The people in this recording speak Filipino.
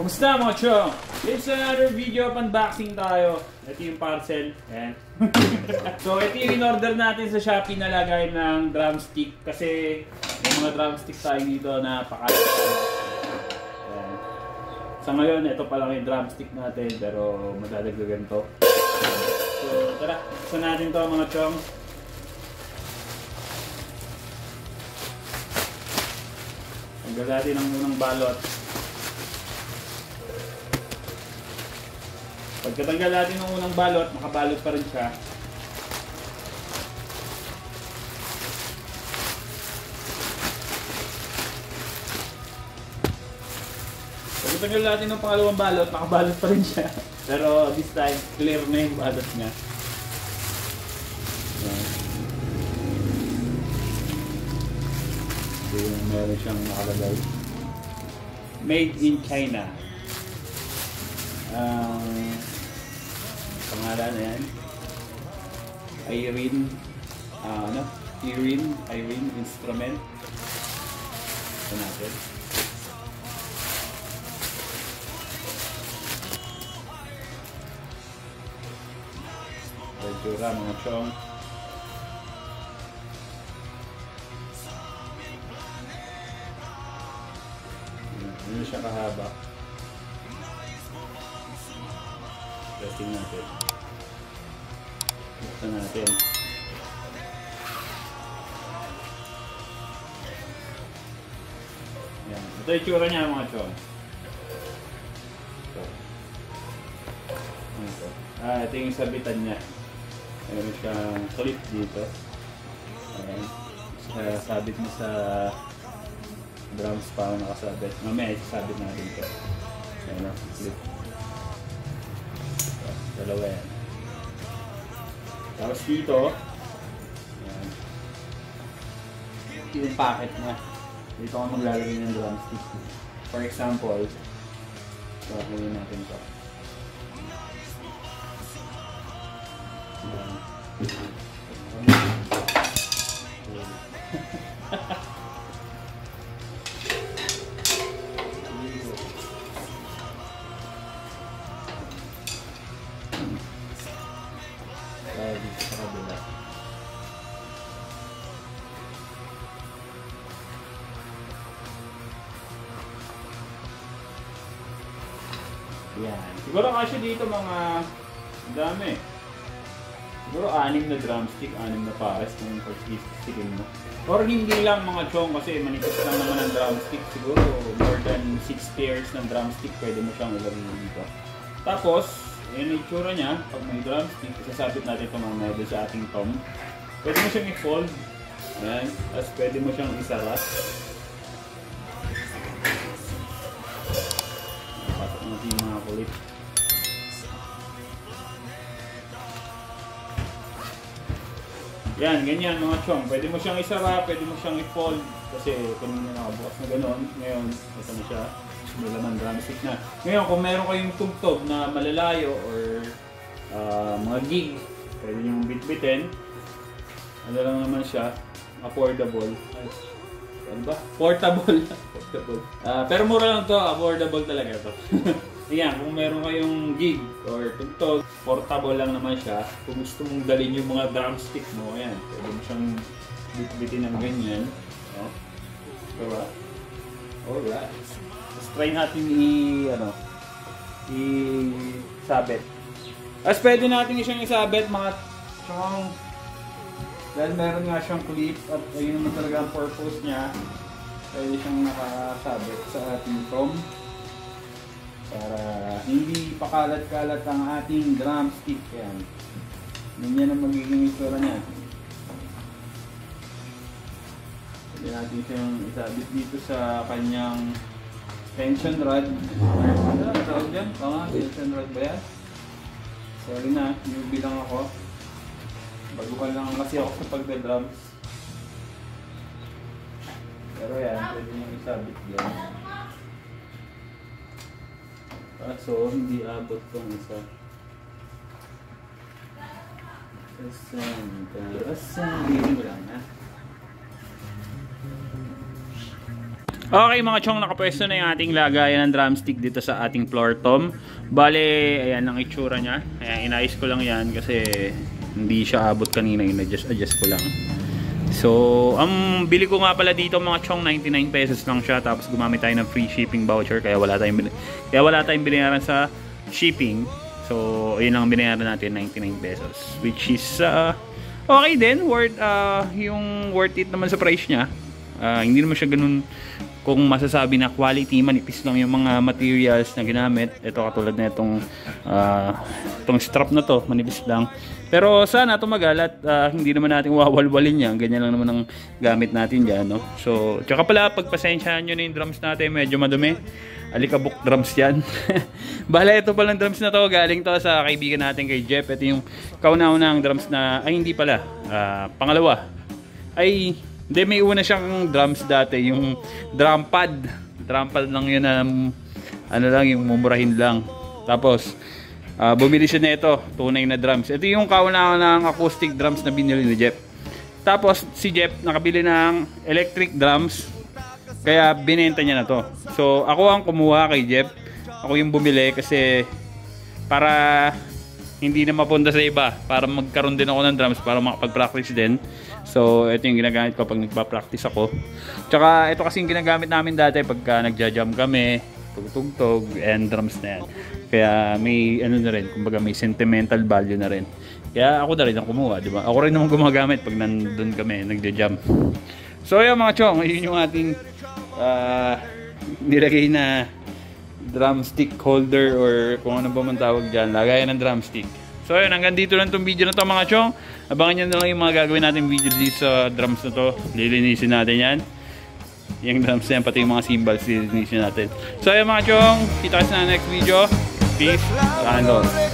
Kumusta mga chong? It's another video of unboxing tayo. Ito yung parcel. Ayan. So ito yung in-order natin sa Shopee na lagay ng drumstick. Kasi may mga drumstick tayo dito na pakalat. Sa ngayon, ito pa lang yung drumstick natin. Pero madadagdagan to. So tara, buksan natin to mga chong. Tanggal natin ang unang balot. Pagkatanggal natin ng unang balot, makabalot pa rin siya. Pagkatanggal natin ng pangalawang balot, makabalot pa rin siya. Pero this time, clear na yung balot niya. So, meron siyang nakalagay. Made in China. Pangalan na yan. Irene Instrument. Ito natin. Bajura mga chong. Hindi siya kahaba. Testing natin. Buksan natin. Yan. Ito yung tsura niya mga chong. Ito. Ito yung sabitan niya. Mayroon siyang clip dito. Ayan. Sabit mo sa drums pa nakasabit. Mamaya isasabit natin ito. Ayan o. Clip. Dalawa yan. Tapos dito, yan. Ito yung packet niya. Dito ako maglalagay ng drumstick. For example, gagawin natin ito. Yan. Dito sa kabila. Yan. Siguro kasi dito mga dami. Siguro 6 na drumstick, 6 na pares kung pag-stickin mo. Or hindi lang mga chong kasi manipis lang naman ang drumstick. Siguro more than 6 pairs ng drumstick pwede mo siyang ilagay dito. Tapos, yan yung itsura niya. Pag may drumstick, isasabit natin ito mga doon sa ating tom. Pwede mo siyang i-fold. Ayan. Tapos pwede mo siyang isarat. Pasok natin yung mga kulit. Yan, ganyan mga chong. Pwede mo siyang isara, pwede mo siyang i-fold. Kasi kanina nakabukas na gano'n. Ngayon, ito na siya. May laman drumstick na. Ngayon, kung meron kayong tugtog na malalayo or mga gig, pwede nyo bit-bitin. Ano lang naman siya, affordable. Ano ba? Portable. Portable. Pero mura lang to, affordable talaga to. Ayan, kung meron kayong gig or tugtog, portable lang naman siya. Kung gusto mong dalhin yung mga drumstick mo, ayan, pwede mo siyang bit-bitin ng ganyan. Oh. Diba? Alright. Let's try natin i-sabit. As pwede natin siyang isabit mga chong. Dahil meron nga siyang clip at ayun naman talaga ang purpose niya. Pwede siyang nakasabit sa ating tom. Para hindi pakalat-kalat ang ating drumstick. Yan. Ganyan ang magiging itsura niya. Pwede natin siyang isabit dito sa kanyang tension rod. Ano tawag dyan? Tension rod ba yan? Sorry na, newbie lang ako. Baguhan lang kasi ako sa pagda-drums. Pero yan, pwede nyo isabit dyan. So, hindi abot tong isa. Asan, hindi mo lang ha. Okay mga chong, nakapwesto na yung ating lagayan ng drumstick dito sa ating floor tom. Bale, ayan ang itsura niya. Ayan, inayos ko lang yan kasi hindi siya abot kanina, adjust ko lang. So, ang bili ko nga pala dito mga chong, 99 pesos lang siya. Tapos gumamit tayo ng free shipping voucher kaya wala tayong binayaran sa shipping. So, ayun lang binayaran natin, 99 pesos. Which is okay din, worth it naman sa price niya. Hindi naman siya ganun kung masasabi na quality, manipis lang yung mga materials na ginamit. Ito katulad na itong strap na to, manipis lang. Pero sana tumagal at hindi naman natin wawalwalin yan. Ganyan lang naman ang gamit natin dyan, no? So, tsaka pala, pagpasensyahan nyo na yung drums natin, medyo madumi. Alikabok drums yan. Bala, ito palang drums na to, galing to sa kaibigan natin kay Jeff. Ito yung kauna-unang drums na, ay hindi pala, pangalawa. Ay, hindi, may una siyang drums dati, yung drum pad lang yun na, ano lang, yung mumurahin lang. Tapos, bumili siya na ito, tunay na drums. Ito yung kauna-unang acoustic drums na binili ni Jeff. Tapos, si Jeff nakabili ng electric drums, kaya binenta niya na to. So, ako ang kumuha kay Jeff. Ako yung bumili kasi para hindi na mapunta sa iba, para magkaroon din ako ng drums para makapag-practice din. So, ito yung ginagamit ko pag nagpa-practice ako. Tsaka, ito kasi yung ginagamit namin dati pagka nagja-jam kami, tugtog and drums na yan. Kaya may ano na rin, kumbaga may sentimental value na rin. Kaya ako na rin ang kumuha, di ba? Ako rin naman gumagamit pag nandun kami, nagja-jam. So, yan mga chong, yun yung ating nilagay na drumstick holder or kung ano ba man tawag dyan, lagayan ng drumstick. So ayun, hanggang dito lang itong video na to mga chong. Abangan nyo na lang yung mga gagawin natin video dito sa drums na to. Lilinisin natin yan. Yung drums na yan, pati yung mga cymbals lilinisin natin. So ayun mga chong, kita kasi na next video. Peace, and love.